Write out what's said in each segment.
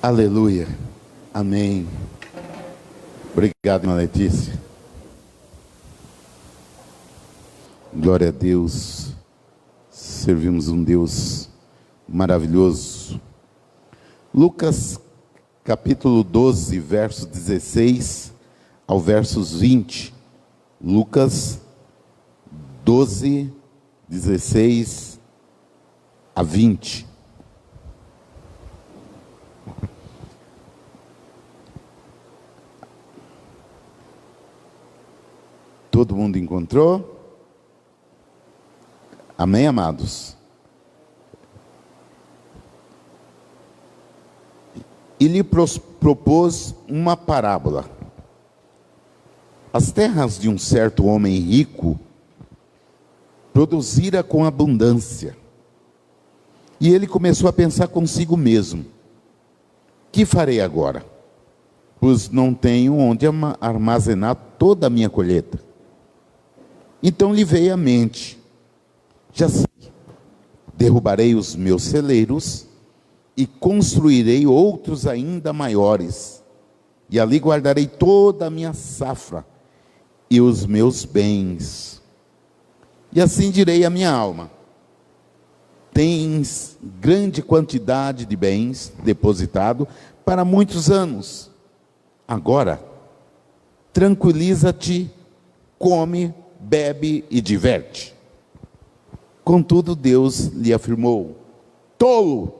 Aleluia. Amém. Obrigado, irmã Letícia. Glória a Deus. Servimos um Deus maravilhoso. Lucas capítulo 12, verso 16 ao versos 20. Lucas 12, 16 a 20. Todo mundo encontrou? Amém, amados? E lhe propôs uma parábola. As terras de um certo homem rico produzira com abundância. E ele começou a pensar consigo mesmo: que farei agora? Pois não tenho onde armazenar toda a minha colheita. Então lhe veio à mente: já sei, derrubarei os meus celeiros e construirei outros ainda maiores, e ali guardarei toda a minha safra e os meus bens. E assim direi à minha alma: tens grande quantidade de bens depositado para muitos anos. Agora, tranquiliza-te, come, bebe e diverte. Contudo, Deus lhe afirmou: tolo,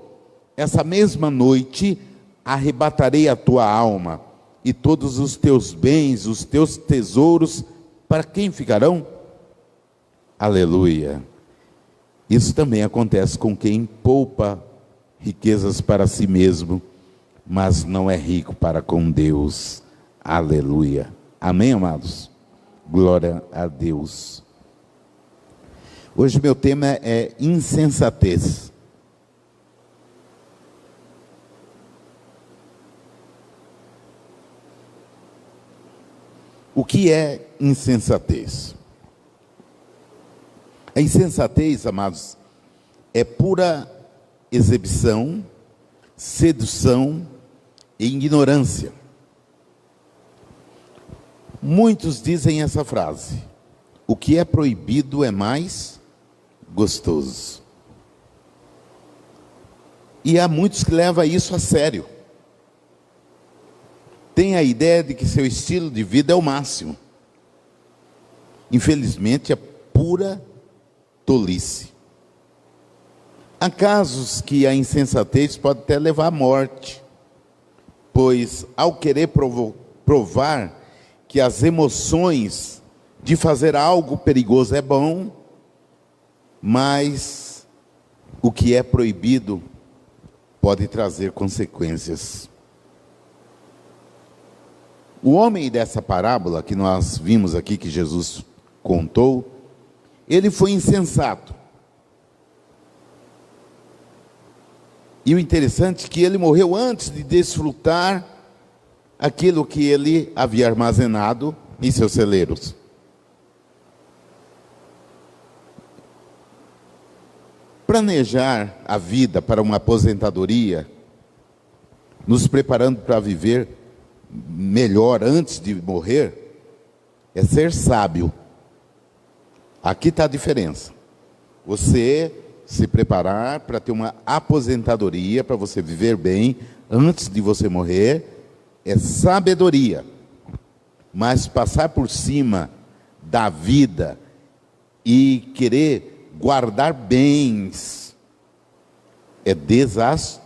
essa mesma noite arrebatarei a tua alma, e todos os teus bens, os teus tesouros, para quem ficarão? Aleluia. Isso também acontece com quem poupa riquezas para si mesmo, mas não é rico para com Deus. Aleluia. Amém, amados? Glória a Deus. Hoje meu tema é insensatez. O que é insensatez? A insensatez, amados, é pura exibição, sedução e ignorância. Muitos dizem essa frase: o que é proibido é mais gostoso. E há muitos que levam isso a sério. Tem a ideia de que seu estilo de vida é o máximo. Infelizmente, é pura tolice. Há casos que a insensatez pode até levar à morte, pois ao querer provar que as emoções de fazer algo perigoso é bom, mas o que é proibido pode trazer consequências. O homem dessa parábola que nós vimos aqui, que Jesus contou, ele foi insensato. E o interessante é que ele morreu antes de desfrutar aquilo que ele havia armazenado em seus celeiros. Planejar a vida para uma aposentadoria, nos preparando para viver melhor antes de morrer, é ser sábio. Aqui está a diferença. Você se preparar para ter uma aposentadoria, para você viver bem antes de você morrer, é sabedoria. Mas passar por cima da vida e querer guardar bens é desastroso.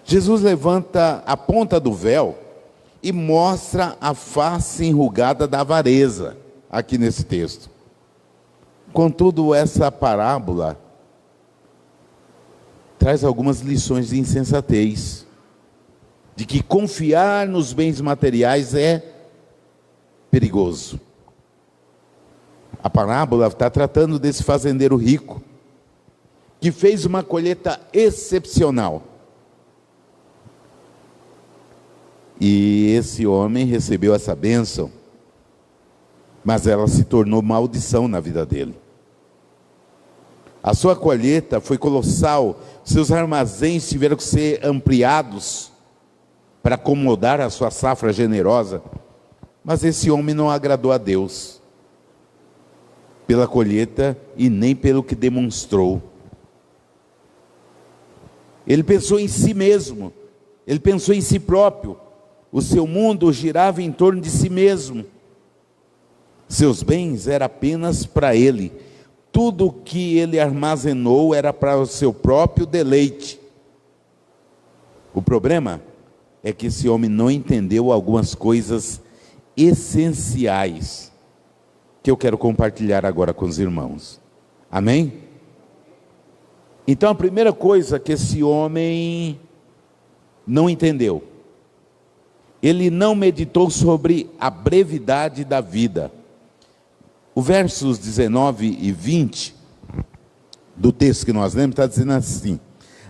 Jesus levanta a ponta do véu e mostra a face enrugada da avareza, aqui nesse texto. Contudo, essa parábola traz algumas lições de insensatez, de que confiar nos bens materiais é perigoso. A parábola está tratando desse fazendeiro rico, que fez uma colheita excepcional. E esse homem recebeu essa bênção, mas ela se tornou maldição na vida dele. A sua colheita foi colossal, seus armazéns tiveram que ser ampliados para acomodar a sua safra generosa. Mas esse homem não agradou a Deus pela colheita e nem pelo que demonstrou. Ele pensou em si mesmo, ele pensou em si próprio. O seu mundo girava em torno de si mesmo. Seus bens eram apenas para ele. Tudo que ele armazenou era para o seu próprio deleite. O problema é que esse homem não entendeu algumas coisas essenciais que eu quero compartilhar agora com os irmãos. Amém? Então a primeira coisa que esse homem não entendeu, ele não meditou sobre a brevidade da vida. O versos 19 e 20 do texto que nós lemos está dizendo assim: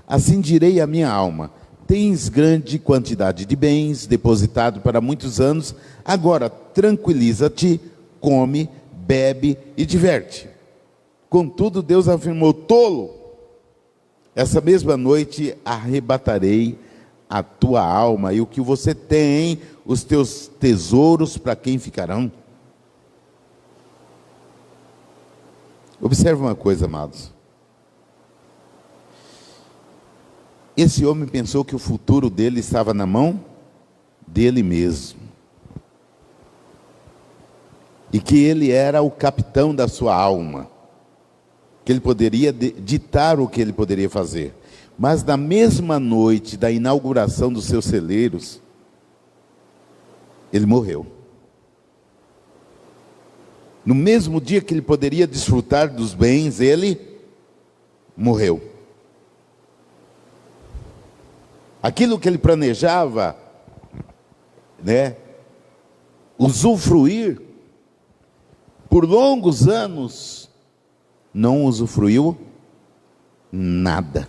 assim direi à minha alma, tens grande quantidade de bens depositado para muitos anos, agora tranquiliza-te, come, bebe e diverte. Contudo, Deus afirmou: tolo, essa mesma noite arrebatarei a tua alma, e o que você tem, os teus tesouros, para quem ficarão? Observe uma coisa, amados. Esse homem pensou que o futuro dele estava na mão dele mesmo, e que ele era o capitão da sua alma, que ele poderia ditar o que ele poderia fazer. Mas na mesma noite da inauguração dos seus celeiros, ele morreu. No mesmo dia que ele poderia desfrutar dos bens, ele morreu. Aquilo que ele planejava, usufruir por longos anos, não usufruiu nada.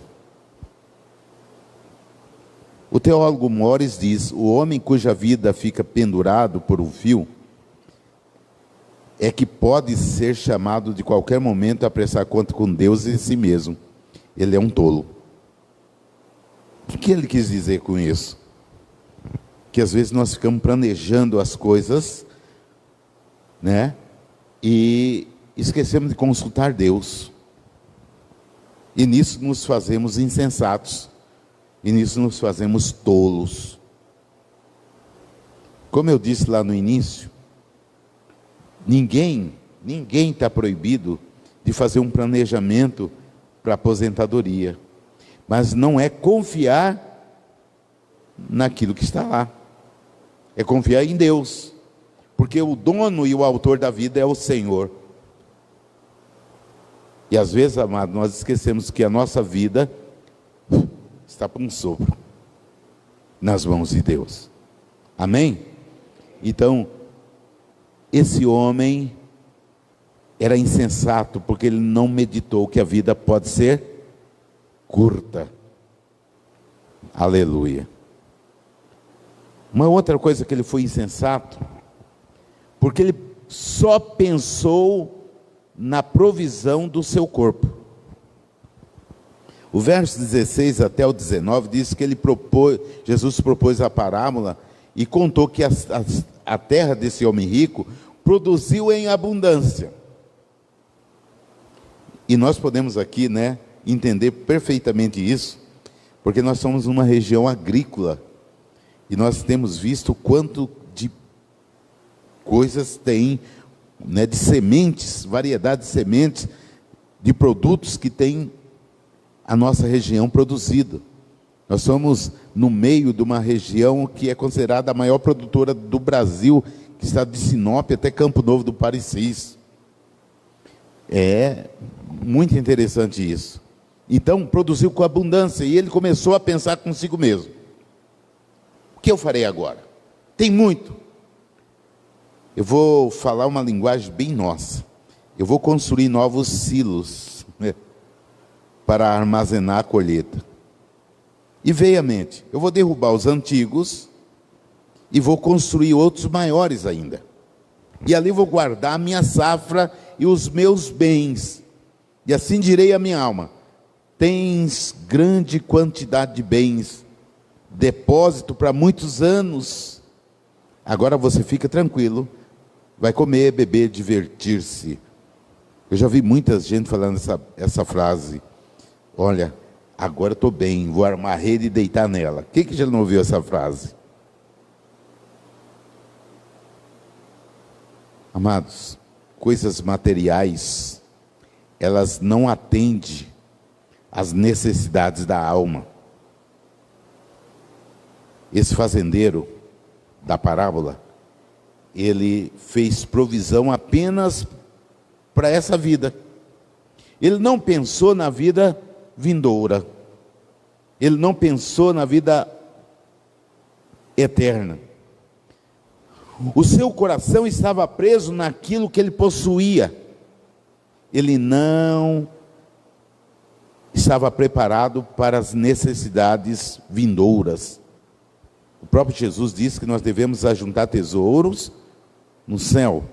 O teólogo Morris diz: o homem cuja vida fica pendurado por um fio é que pode ser chamado de qualquer momento a prestar conta com Deus e si mesmo. Ele é um tolo. O que ele quis dizer com isso? Que às vezes nós ficamos planejando as coisas, e esquecemos de consultar Deus. E nisso nos fazemos insensatos. E nisso nos fazemos tolos. Como eu disse lá no início, ninguém está proibido de fazer um planejamento para aposentadoria, mas não é confiar naquilo que está lá, é confiar em Deus, porque o dono e o autor da vida é o Senhor. E às vezes, amado, nós esquecemos que a nossa vida está por um sopro nas mãos de Deus. Amém? Então, esse homem era insensato, porque ele não meditou que a vida pode ser curta. Aleluia. Uma outra coisa que ele foi insensato, porque ele só pensou na provisão do seu corpo. O verso 16 até o 19 diz que Jesus propôs a parábola e contou que a terra desse homem rico produziu em abundância. E nós podemos aqui, entender perfeitamente isso, porque nós somos uma região agrícola, e nós temos visto quanto de coisas tem, de sementes, variedade de sementes, de produtos que tem a nossa região produzido. Nós somos no meio de uma região que é considerada a maior produtora do Brasil, que está de Sinop até Campo Novo do Parecis. É muito interessante isso. Então, produziu com abundância, e ele começou a pensar consigo mesmo: o que eu farei agora? Tem muito. Eu vou falar uma linguagem bem nossa. Eu vou construir novos silos, para armazenar a colheita. E veio à mente: eu vou derrubar os antigos e vou construir outros maiores ainda. E ali vou guardar a minha safra e os meus bens. E assim direi à minha alma: tens grande quantidade de bens, depósito para muitos anos. Agora você fica tranquilo, vai comer, beber, divertir-se. Eu já vi muita gente falando essa frase: olha, agora estou bem, vou armar a rede e deitar nela. Quem que já não ouviu essa frase? Amados, coisas materiais, elas não atendem às necessidades da alma. Esse fazendeiro da parábola, ele fez provisão apenas para essa vida. Ele não pensou na vida vindoura. Ele não pensou na vida eterna. O seu coração estava preso naquilo que ele possuía. Ele não estava preparado para as necessidades vindouras. O próprio Jesus disse que nós devemos ajuntar tesouros no céu,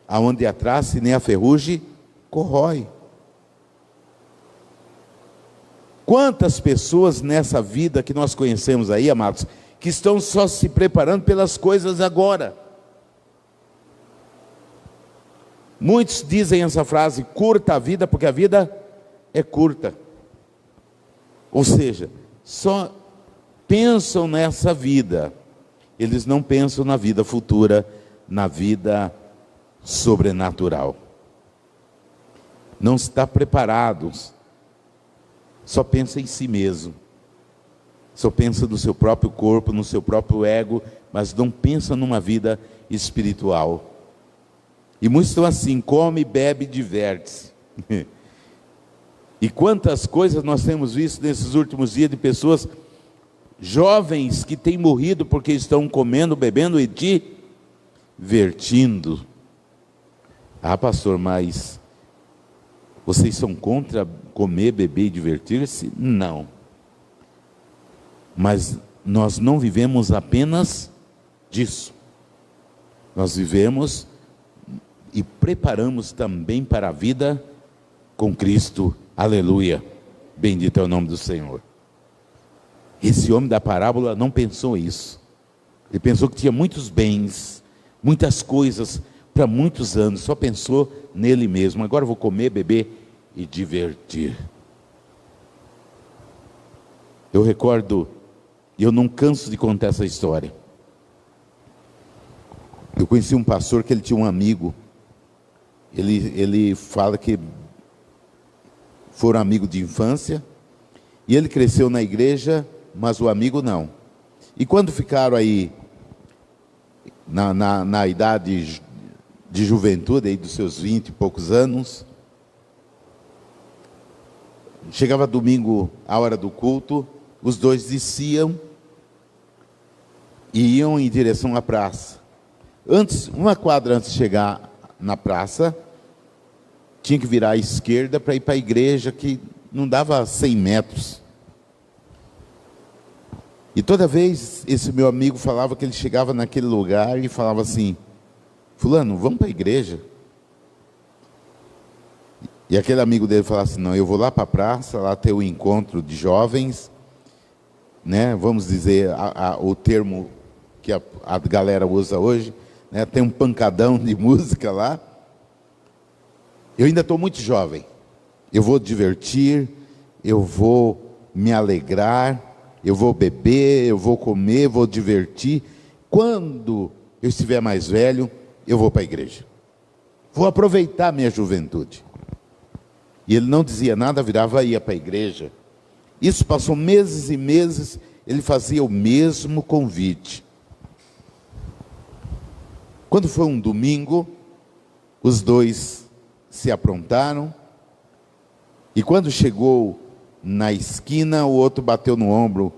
aonde a traça e nem a ferrugem corrói. Quantas pessoas nessa vida que nós conhecemos aí, amados, que estão só se preparando pelas coisas agora. Muitos dizem essa frase: curta a vida, porque a vida é curta. Ou seja, só pensam nessa vida, eles não pensam na vida futura, na vida sobrenatural. Não está preparados, só pensa em si mesmo, só pensa no seu próprio corpo, no seu próprio ego, mas não pensa numa vida espiritual. E muitos estão assim: come, bebe, diverte-se. E quantas coisas nós temos visto nesses últimos dias de pessoas jovens que têm morrido porque estão comendo, bebendo e divertindo. Ah, pastor, mas vocês são contra comer, beber e divertir-se? Não. Mas nós não vivemos apenas disso. Nós vivemos e preparamos também para a vida com Cristo. Aleluia. Bendito é o nome do Senhor. Esse homem da parábola não pensou isso. Ele pensou que tinha muitos bens, muitas coisas para muitos anos. Só pensou nele mesmo. Agora eu vou comer, beber e divertir. Eu recordo, eu não canso de contar essa história. Eu conheci um pastor que ele tinha um amigo. Ele fala que foram amigos de infância, e ele cresceu na igreja, mas o amigo não. E quando ficaram aí na idade de juventude, aí dos seus 20 e poucos anos, chegava domingo, a hora do culto, os dois desciam e iam em direção à praça. Uma quadra antes de chegar na praça, tinha que virar à esquerda para ir para a igreja, que não dava 100 metros. E toda vez esse meu amigo falava que ele chegava naquele lugar e falava assim: fulano, vamos para a igreja. E aquele amigo dele falava assim: não, eu vou lá para a praça, lá ter o encontro de jovens, né? Vamos dizer o termo que a galera usa hoje, né? Tem um pancadão de música lá. Eu ainda estou muito jovem, eu vou divertir, eu vou me alegrar, eu vou beber, eu vou comer, vou divertir. Quando eu estiver mais velho, eu vou para a igreja. Vou aproveitar a minha juventude. E ele não dizia nada, virava e ia para a igreja. Isso passou meses e meses, ele fazia o mesmo convite. Quando foi um domingo, os dois se aprontaram, e quando chegou na esquina, o outro bateu no ombro: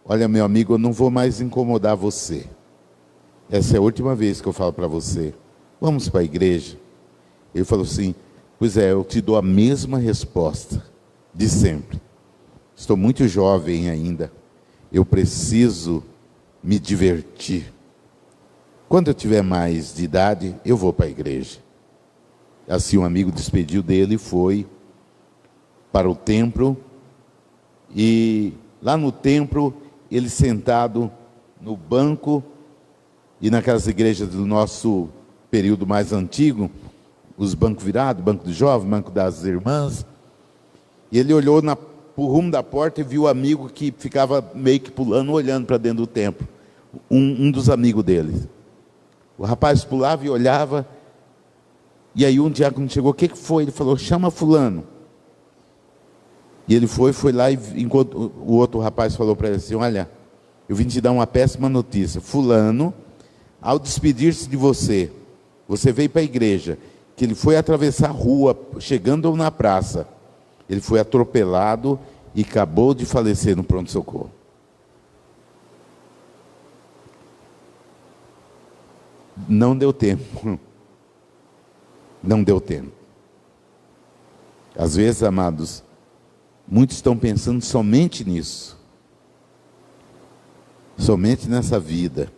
olha, meu amigo, eu não vou mais incomodar você. Essa é a última vez que eu falo para você. Vamos para a igreja. Ele falou assim: pois é, eu te dou a mesma resposta de sempre. Estou muito jovem ainda. Eu preciso me divertir. Quando eu tiver mais de idade, eu vou para a igreja. Assim, um amigo despediu dele e foi. para o templo, e lá no templo, ele sentado no banco, e naquelas igrejas do nosso período mais antigo, os bancos virados, banco do jovem, banco das irmãs, e ele olhou para o rumo da porta e viu o amigo que ficava meio que pulando, olhando para dentro do templo, um dos amigos dele. O rapaz pulava e olhava, e aí um diácono chegou, o que foi? Ele falou, chama fulano. E ele foi lá, e enquanto o outro rapaz falou para ele assim, olha, eu vim te dar uma péssima notícia. Fulano, ao despedir-se de você, você veio para a igreja, que ele foi atravessar a rua, chegando na praça, ele foi atropelado e acabou de falecer no pronto-socorro. Não deu tempo. Não deu tempo. Às vezes, amados, muitos estão pensando somente nisso. Somente nessa vida.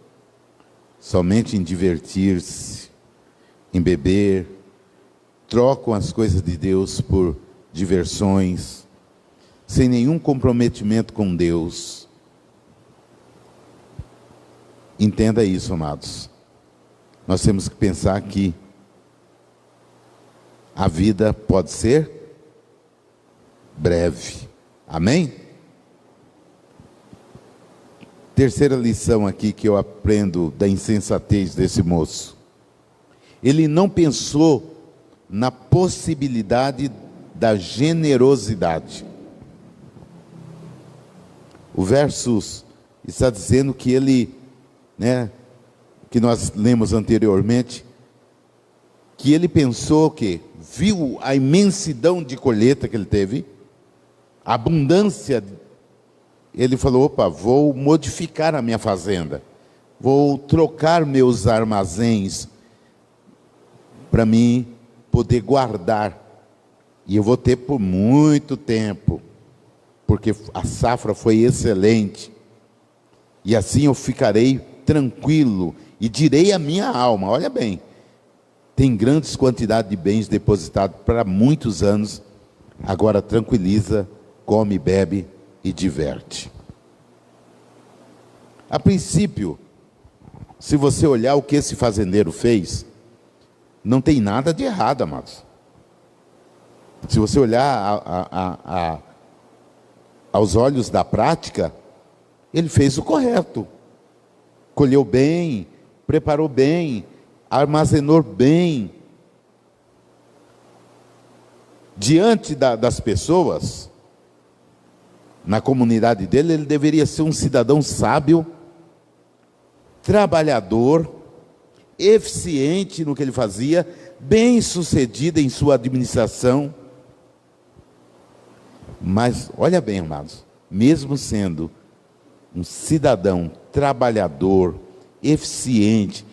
Somente em divertir-se, em beber. Trocam as coisas de Deus por diversões, sem nenhum comprometimento com Deus. Entenda isso, amados. Nós temos que pensar que a vida pode ser breve. Amém? Terceira lição aqui que eu aprendo da insensatez desse moço. Ele não pensou na possibilidade da generosidade. O verso está dizendo que ele, que nós lemos anteriormente, que ele pensou que viu a imensidão de colheita que ele teve, a abundância. Ele falou, opa, vou modificar a minha fazenda, vou trocar meus armazéns para mim poder guardar, e eu vou ter por muito tempo, porque a safra foi excelente, e assim eu ficarei tranquilo, e direi à minha alma, olha bem, tem grandes quantidades de bens depositados para muitos anos, agora tranquiliza, come, bebe e diverte. A princípio, se você olhar o que esse fazendeiro fez, não tem nada de errado, amados. Se você olhar aos olhos da prática, ele fez o correto. Colheu bem, preparou bem, armazenou bem. Diante das pessoas, na comunidade dele, ele deveria ser um cidadão sábio, trabalhador, eficiente no que ele fazia, bem-sucedido em sua administração. Mas, olha bem, amados, mesmo sendo um cidadão trabalhador, eficiente,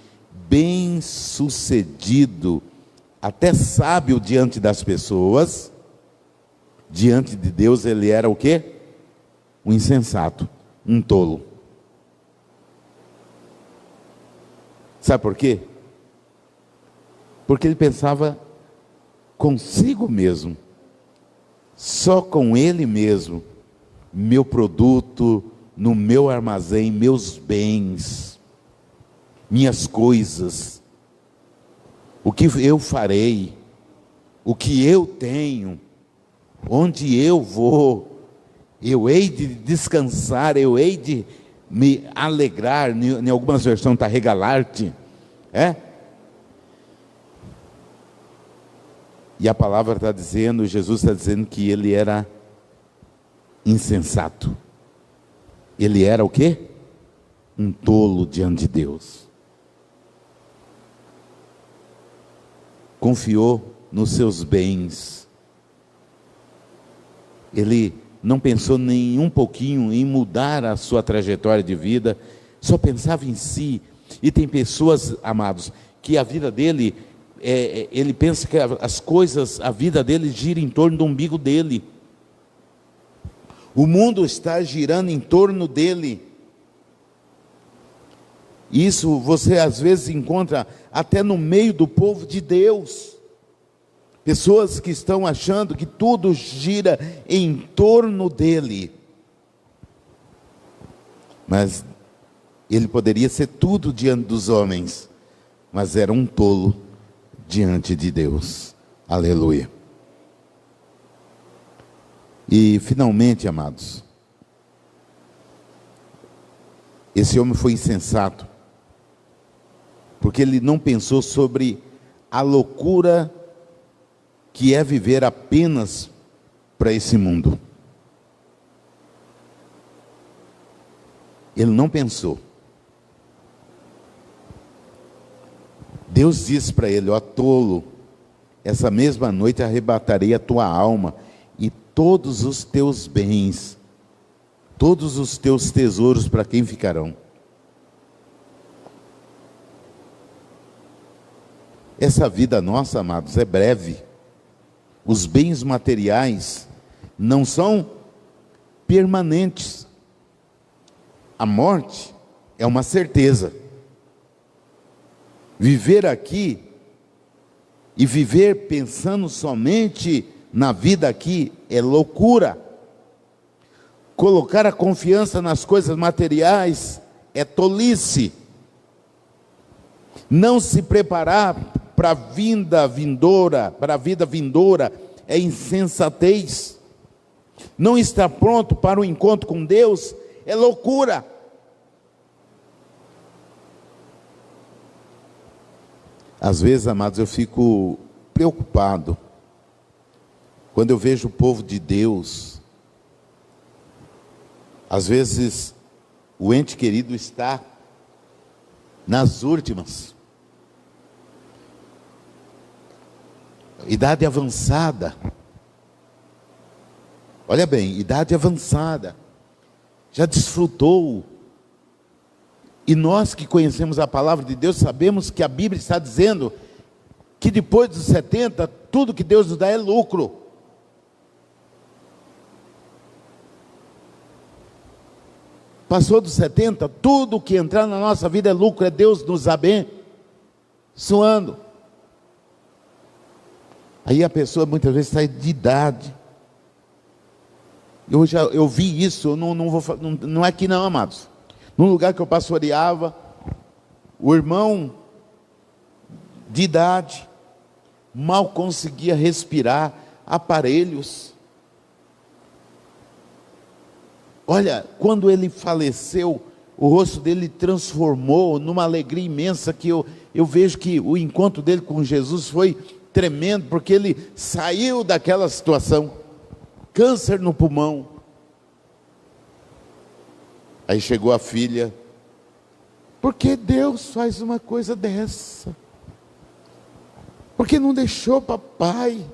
bem-sucedido, até sábio diante das pessoas, diante de Deus ele era o quê? Um insensato, um tolo. Sabe por quê? Porque ele pensava consigo mesmo, só com ele mesmo, meu produto, no meu armazém, meus bens, minhas coisas, o que eu farei, o que eu tenho, onde eu vou, eu hei de descansar, eu hei de me alegrar, em algumas versões está regalar-te, E a palavra está dizendo, Jesus está dizendo que ele era insensato. Ele era o quê? Um tolo diante de Deus. Confiou nos seus bens. Ele não pensou nem um pouquinho em mudar a sua trajetória de vida, só pensava em si. E tem pessoas, amados, que a vida dele, ele pensa que as coisas, a vida dele gira em torno do umbigo dele. O mundo está girando em torno dele. Isso você às vezes encontra até no meio do povo de Deus. Pessoas que estão achando que tudo gira em torno dele. Mas ele poderia ser tudo diante dos homens, mas era um tolo diante de Deus. Aleluia. E finalmente, amados, esse homem foi insensato, porque ele não pensou sobre a loucura que é viver apenas para esse mundo. Ele não pensou. Deus disse para ele: ó tolo, essa mesma noite arrebatarei a tua alma e todos os teus bens, todos os teus tesouros, para quem ficarão? Essa vida nossa, amados, é breve. Os bens materiais não são permanentes. A morte é uma certeza. Viver aqui e viver pensando somente na vida aqui é loucura. Colocar a confiança nas coisas materiais é tolice. Não se preparar para a vida vindoura é insensatez. Não estar pronto para o encontro com Deus é loucura. Às vezes, amados, eu fico preocupado quando eu vejo o povo de Deus. Às vezes o ente querido está nas últimas, idade avançada. Olha bem, idade avançada, já desfrutou. E nós que conhecemos a palavra de Deus, sabemos que a Bíblia está dizendo que depois dos 70, tudo que Deus nos dá é lucro. Passou dos 70, tudo que entrar na nossa vida é lucro, é Deus nos abençoando. Aí a pessoa muitas vezes sai de idade. Eu vi isso, não é aqui não, amados. Num lugar que eu pastoreava, o irmão de idade mal conseguia respirar, aparelhos. Olha, quando ele faleceu, o rosto dele transformou numa alegria imensa, que eu vejo que o encontro dele com Jesus foi tremendo, porque ele saiu daquela situação, câncer no pulmão. Aí chegou a filha: por que Deus faz uma coisa dessa? Por que não deixou papai?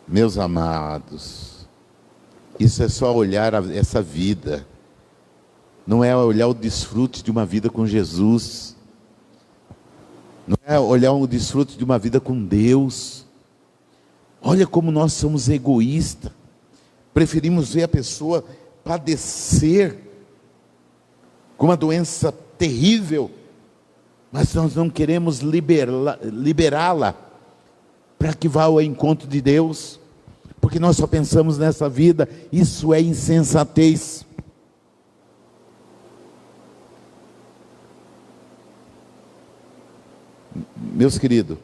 Meus amados, isso é só olhar essa vida, não é olhar o desfrute de uma vida com Jesus, não é olhar o desfrute de uma vida com Deus. Olha como nós somos egoístas, preferimos ver a pessoa padecer com uma doença terrível, mas nós não queremos liberá-la para que vá ao encontro de Deus, porque nós só pensamos nessa vida. Isso é insensatez. Meus queridos,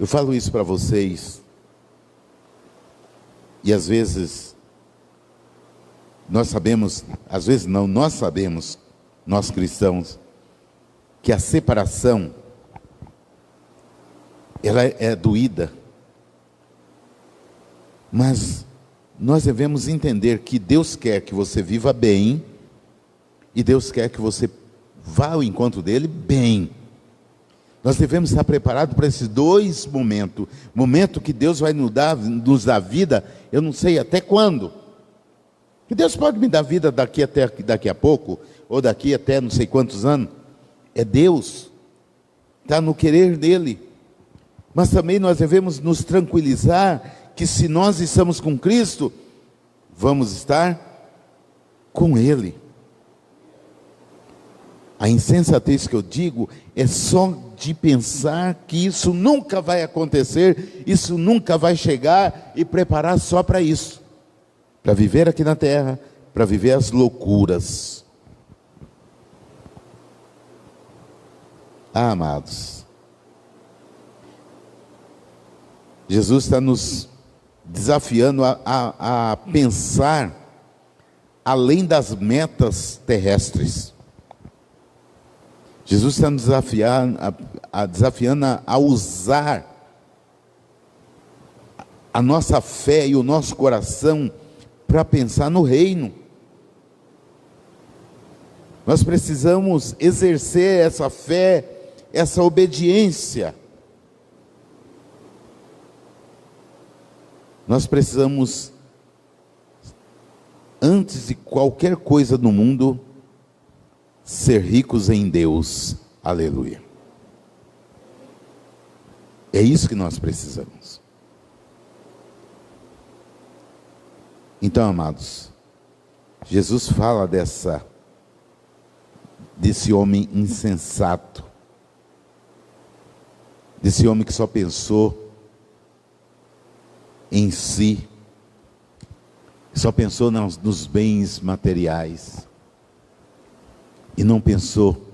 eu falo isso para vocês, e às vezes nós sabemos, às vezes não, nós sabemos, nós cristãos, que a separação, ela é doída, mas nós devemos entender que Deus quer que você viva bem, e Deus quer que você vá ao encontro dele bem. Nós devemos estar preparados para esses dois momentos. Momento que Deus vai nos dar vida, eu não sei até quando. Que Deus pode me dar vida daqui a pouco, ou daqui até não sei quantos anos. É Deus, está no querer dele. Mas também nós devemos nos tranquilizar que se nós estamos com Cristo, vamos estar com Ele. A insensatez que eu digo é só de pensar que isso nunca vai acontecer, isso nunca vai chegar, e preparar só para isso, para viver aqui na terra, para viver as loucuras. Ah, amados, Jesus está nos desafiando a pensar além das metas terrestres. Jesus está nos desafiando a usar a nossa fé e o nosso coração para pensar no reino. Nós precisamos exercer essa fé, essa obediência. Nós precisamos, antes de qualquer coisa no mundo, ser ricos em Deus. Aleluia. É isso que nós precisamos. Então, amados, Jesus fala desse homem insensato, desse homem que só pensou em si, só pensou nos bens materiais, e não pensou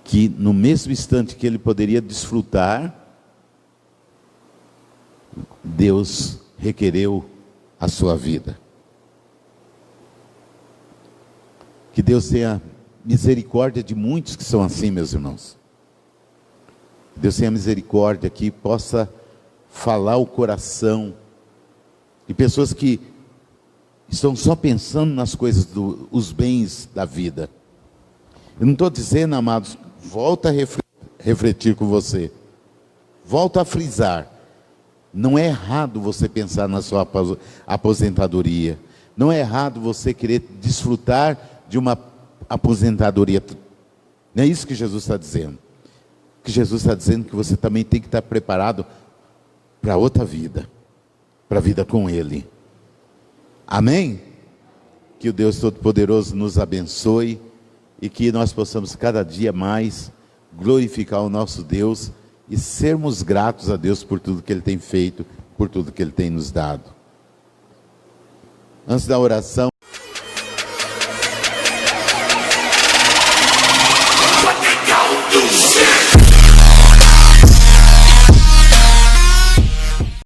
que no mesmo instante que ele poderia desfrutar, Deus requereu a sua vida. Que Deus tenha misericórdia de muitos que são assim, meus irmãos. Deus tenha misericórdia, que possa falar o coração de pessoas que estão só pensando nas coisas, os bens da vida. Eu não estou dizendo, amados, volta a refletir com você, volta a frisar, não é errado você pensar na sua aposentadoria, não é errado você querer desfrutar de uma aposentadoria, não é isso que Jesus está dizendo. Que Jesus está dizendo que você também tem que estar preparado para outra vida, para a vida com Ele. Amém? Que o Deus Todo-Poderoso nos abençoe e que nós possamos cada dia mais glorificar o nosso Deus e sermos gratos a Deus por tudo que Ele tem feito, por tudo que Ele tem nos dado. Antes da oração,